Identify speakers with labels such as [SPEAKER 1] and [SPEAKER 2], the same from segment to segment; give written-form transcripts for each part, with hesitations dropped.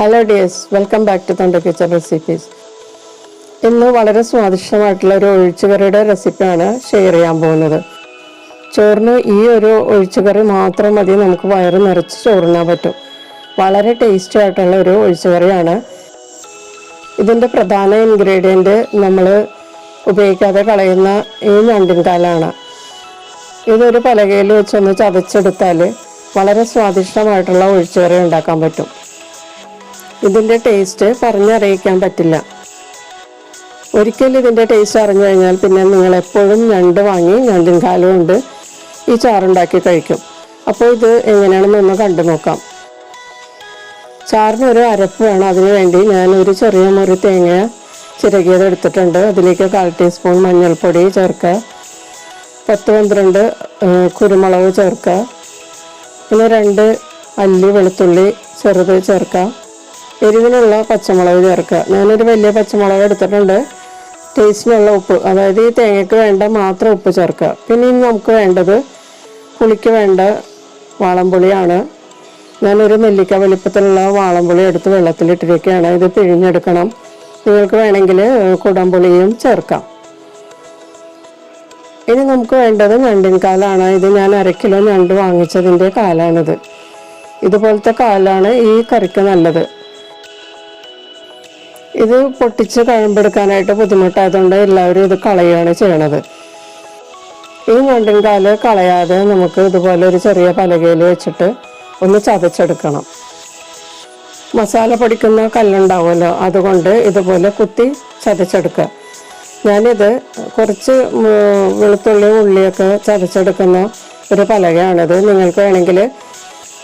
[SPEAKER 1] Hello dears, welcome back to Thunder Kitchen Recipes. ഇന്ന് വളരെ സ്വാദിഷ്ടമായിട്ടുള്ള ഒരു ഒഴിച്ചുകറിയുടെ റെസിപ്പിയാണ് ഷെയർ ചെയ്യാൻ പോകുന്നത്. ചോറിന് ഈ ഒരു ഒഴിച്ചുകറി മാത്രം മതി നമുക്ക് വയറ് നിറച്ച് ചോറിനാൻ പറ്റും. വളരെ ടേസ്റ്റി ആയിട്ടുള്ള ഒരു ഒഴിച്ചുകറിയാണ്. ഇതിൻ്റെ പ്രധാന ഇൻഗ്രീഡിയൻറ്റ് നമ്മൾ ഉപയോഗിക്കാതെ കളയുന്ന ഈ ഞണ്ടിൻ കാലാണ്. ഇതൊരു പലകയിൽ വെച്ചൊന്ന് ചതച്ചെടുത്താൽ വളരെ സ്വാദിഷ്ടമായിട്ടുള്ള ഒഴിച്ചുകറി ഉണ്ടാക്കാൻ പറ്റും. ഇതിൻ്റെ ടേസ്റ്റ് പറഞ്ഞറിയിക്കാൻ പറ്റില്ല. ഒരിക്കലും ഇതിൻ്റെ ടേസ്റ്റ് അറിഞ്ഞു കഴിഞ്ഞാൽ പിന്നെ നിങ്ങൾ എപ്പോഴും ഞണ്ട് വാങ്ങി ഞണ്ടിൻ കാലം കൊണ്ട് ഈ ചാറുണ്ടാക്കി കഴിക്കും. അപ്പോൾ ഇത് എങ്ങനെയാണെന്നൊന്ന് കണ്ടു നോക്കാം. ചാറിനൊരു അരപ്പ് വേണം. അതിനു വേണ്ടി ഞാൻ ഒരു ചെറിയ മുറി തേങ്ങ ചിരകിയത് എടുത്തിട്ടുണ്ട്. അതിലേക്ക് 1/4 ടീസ്പൂൺ മഞ്ഞൾപ്പൊടി ചേർക്കുക, 10-12 കുരുമുളക് ചേർക്കുക, പിന്നെ 2 അല്ലി വെളുത്തുള്ളി ചെറുത് ചേർക്കുക, എരിവിനുള്ള പച്ചമുളക് ചേർക്കുക. ഞാനൊരു വലിയ പച്ചമുളക് എടുത്തിട്ടുണ്ട്. ടേസ്റ്റിനുള്ള ഉപ്പ്, അതായത് ഈ തേങ്ങയ്ക്ക് വേണ്ട മാത്രം ഉപ്പ് ചേർക്കുക. പിന്നെ ഇനി നമുക്ക് വേണ്ടത് പുളിക്ക് വേണ്ട വാളംപുളിയാണ്. ഞാനൊരു നെല്ലിക്ക വലിപ്പത്തിലുള്ള വാളംപുളി എടുത്ത് വെള്ളത്തിലിട്ടിരിക്കുകയാണ്. ഇത് പിഴിഞ്ഞെടുക്കണം. നിങ്ങൾക്ക് വേണമെങ്കിൽ കുടംപുളിയും ചേർക്കാം. ഇനി നമുക്ക് വേണ്ടത് ഞണ്ടിൻ കാലാണ്. ഇത് ഞാൻ 1/2 കിലോ ഞണ്ട് വാങ്ങിച്ചതിൻ്റെ കാലാണിത്. ഇതുപോലത്തെ കാലാണ് ഈ കറിക്ക് നല്ലത്. ഇത് പൊട്ടിച്ച് കഴമ്പെടുക്കാനായിട്ട് ബുദ്ധിമുട്ടായതുകൊണ്ട് എല്ലാവരും ഇത് കളയുകയാണ് ചെയ്യണത്. ഈ ഞണ്ടിൻ കാല് കളയാതെ നമുക്ക് ഇതുപോലെ ഒരു ചെറിയ പലകയിൽ വെച്ചിട്ട് ഒന്ന് ചതച്ചെടുക്കണം. മസാല പൊടിക്കുന്ന കല്ലുണ്ടാവുമല്ലോ, അതുകൊണ്ട് ഇതുപോലെ കുത്തി ചതച്ചെടുക്കുക. ഞാനിത് കുറച്ച് വെളുത്തുള്ളി ഉള്ളിയൊക്കെ ചതച്ചെടുക്കുന്ന ഒരു പലകയാണിത്. നിങ്ങൾക്ക് വേണമെങ്കിൽ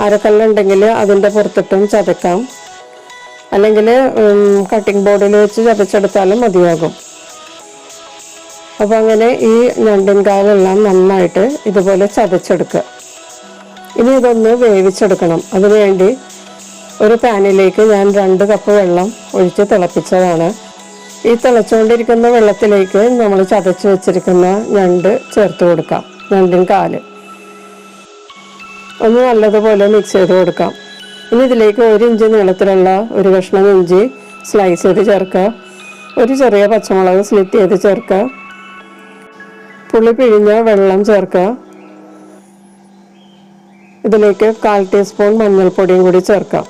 [SPEAKER 1] അരക്കല്ലുണ്ടെങ്കിൽ അതിൻ്റെ പുറത്തിട്ടും ചതക്കാം, അല്ലെങ്കിൽ കട്ടിംഗ് ബോർഡിൽ വെച്ച് ചതച്ചെടുത്താലും മതിയാകും. അപ്പോൾ അങ്ങനെ ഈ ഞണ്ടിൻ കാലെല്ലാം നന്നായിട്ട് ഇതുപോലെ ചതച്ചെടുക്കുക. ഇനി ഇതൊന്ന് വേവിച്ചെടുക്കണം. അതിനുവേണ്ടി ഒരു പാനിലേക്ക് ഞാൻ 2 കപ്പ് വെള്ളം ഒഴിച്ച് തിളപ്പിച്ചതാണ്. ഈ തിളച്ചുകൊണ്ടിരിക്കുന്ന വെള്ളത്തിലേക്ക് നമ്മൾ ചതച്ച് വെച്ചിരിക്കുന്ന ഞണ്ട് ചേർത്ത് കൊടുക്കാം. ഞണ്ടിൻ കാല് ഒന്ന് നല്ലതുപോലെ മിക്സ് ചെയ്ത് കൊടുക്കാം. ഇനി ഇതിലേക്ക് 1 ഇഞ്ച് നീളത്തിലുള്ള ഒരു കഷ്ണം ഇഞ്ചി സ്ലൈസ് ചെയ്ത് ചേർക്കുക, ഒരു ചെറിയ പച്ചമുളക് സ്ലിറ്റ് ചെയ്ത് ചേർക്കുക, പുളി പിഴിഞ്ഞ വെള്ളം ചേർക്കുക. ഇതിലേക്ക് 1/4 ടീസ്പൂൺ മഞ്ഞൾപ്പൊടിയും കൂടി ചേർക്കാം.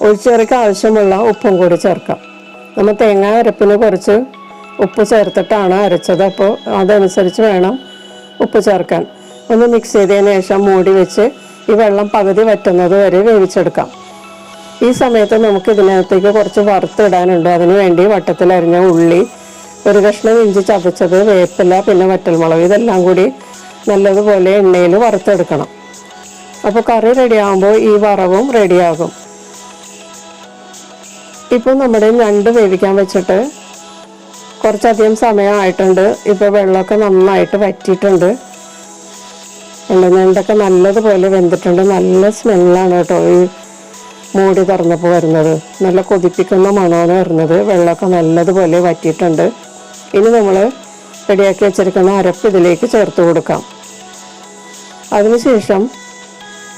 [SPEAKER 1] ഒഴിച്ചുകറിക്ക് ആവശ്യമുള്ള ഉപ്പും കൂടി ചേർക്കാം. നമ്മൾ തേങ്ങ അരപ്പിന് കുറച്ച് ഉപ്പ് ചേർത്തിട്ടാണ് അരച്ചത്, അപ്പോൾ അതനുസരിച്ച് വേണം ഉപ്പ് ചേർക്കാൻ. ഒന്ന് മിക്സ് ചെയ്തതിന് ശേഷം മൂടി വെച്ച് ഈ വെള്ളം പകുതി വറ്റുന്നത് വരെ വേവിച്ചെടുക്കാം. ഈ സമയത്ത് നമുക്ക് ഇതിനകത്തേക്ക് കുറച്ച് വറുത്തിടാനുണ്ട്. അതിനു വേണ്ടി വട്ടത്തിലരിഞ്ഞ ഉള്ളി, ഒരു കഷ്ണം ഇഞ്ചി ചതച്ചത്, വേപ്പില, പിന്നെ വറ്റൽമുളക്, ഇതെല്ലാം കൂടി നല്ലതുപോലെ എണ്ണയിൽ വറുത്തെടുക്കണം. അപ്പോൾ കറി റെഡിയാകുമ്പോൾ ഈ വറവും റെഡിയാകും. ഇപ്പോൾ നമ്മുടെ ഞണ്ട് വേവിക്കാൻ വെച്ചിട്ട് കുറച്ചധികം സമയമായിട്ടുണ്ട്. ഇപ്പോൾ വെള്ളമൊക്കെ നന്നായിട്ട് വറ്റിയിട്ടുണ്ട്. ഞണ്ടൊക്കെ നല്ലതുപോലെ വെന്തിട്ടുണ്ട്. നല്ല സ്മെല്ലാണ് കേട്ടോ ഈ മൂടി തുറന്നപ്പോൾ വരുന്നത്. നല്ല കൊതിപ്പിക്കുന്ന മണമാണ് വരുന്നത്. വെള്ളമൊക്കെ നല്ലതുപോലെ വറ്റിയിട്ടുണ്ട്. ഇനി നമ്മൾ റെഡിയാക്കി വെച്ചിരിക്കുന്ന അരപ്പ് ഇതിലേക്ക് ചേർത്ത് കൊടുക്കാം. അതിനുശേഷം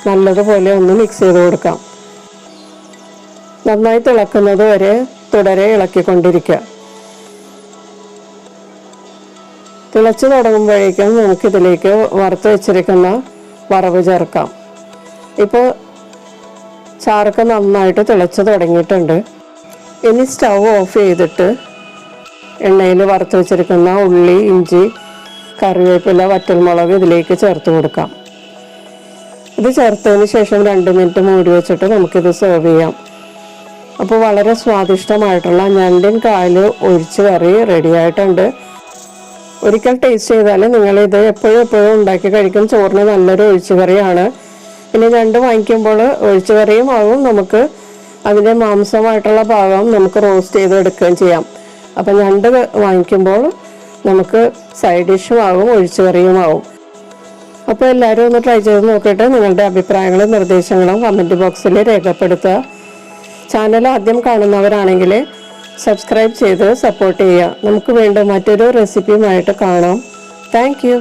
[SPEAKER 1] നല്ലതുപോലെ ഒന്ന് മിക്സ് ചെയ്ത് കൊടുക്കാം. നന്നായി തിളക്കുന്നത് വരെ തുടരെ ഇളക്കിക്കൊണ്ടിരിക്കുക. തിളച്ച് തുടങ്ങുമ്പോഴേക്കും നമുക്കിതിലേക്ക് വറുത്ത് വെച്ചിരിക്കുന്ന വറവ് ചേർക്കാം. ഇപ്പോൾ ചാറൊക്കെ നന്നായിട്ട് തിളച്ച് തുടങ്ങിയിട്ടുണ്ട്. ഇനി സ്റ്റൗ ഓഫ് ചെയ്തിട്ട് എണ്ണയിൽ വറുത്ത് വെച്ചിരിക്കുന്ന ഉള്ളി, ഇഞ്ചി, കറിവേപ്പില, വറ്റൽമുളക് ഇതിലേക്ക് ചേർത്ത് കൊടുക്കാം. ഇത് ചേർത്തതിന് ശേഷം 2 മിനിറ്റ് മൂടി വെച്ചിട്ട് നമുക്കിത് സെർവ് ചെയ്യാം. അപ്പോൾ വളരെ സ്വാദിഷ്ടമായിട്ടുള്ള ഞണ്ടിൻ കാല് ഒഴിച്ച് കറി റെഡിയായിട്ടുണ്ട്. ഒരിക്കൽ ടേസ്റ്റ് ചെയ്താൽ നിങ്ങളിത് എപ്പോഴും ഉണ്ടാക്കി കഴിക്കും. ചോറിന് നല്ലൊരു ഒഴിച്ചുകറിയാണ്. പിന്നെ ഞണ്ട് വാങ്ങിക്കുമ്പോൾ ഒഴിച്ചുകറിയും ആകും, നമുക്ക് അതിൻ്റെ മാംസമായിട്ടുള്ള ഭാഗം നമുക്ക് റോസ്റ്റ് ചെയ്ത് എടുക്കുകയും ചെയ്യാം. അപ്പം ഞണ്ട് വാങ്ങിക്കുമ്പോൾ നമുക്ക് സൈഡ് ഡിഷും ആകും, ഒഴിച്ചുകറിയും ആകും. അപ്പോൾ എല്ലാവരും ഒന്ന് ട്രൈ ചെയ്ത് നോക്കിയിട്ട് നിങ്ങളുടെ അഭിപ്രായങ്ങളും നിർദ്ദേശങ്ങളും കമൻറ്റ് ബോക്സിൽ രേഖപ്പെടുത്തുക. ചാനൽ ആദ്യം കാണുന്നവരാണെങ്കിൽ സബ്സ്ക്രൈബ് ചെയ്ത് സപ്പോർട്ട് ചെയ്യുക. നമുക്ക് വീണ്ടും മറ്റൊരു റെസിപ്പിയുമായിട്ട് കാണാം. Thank you.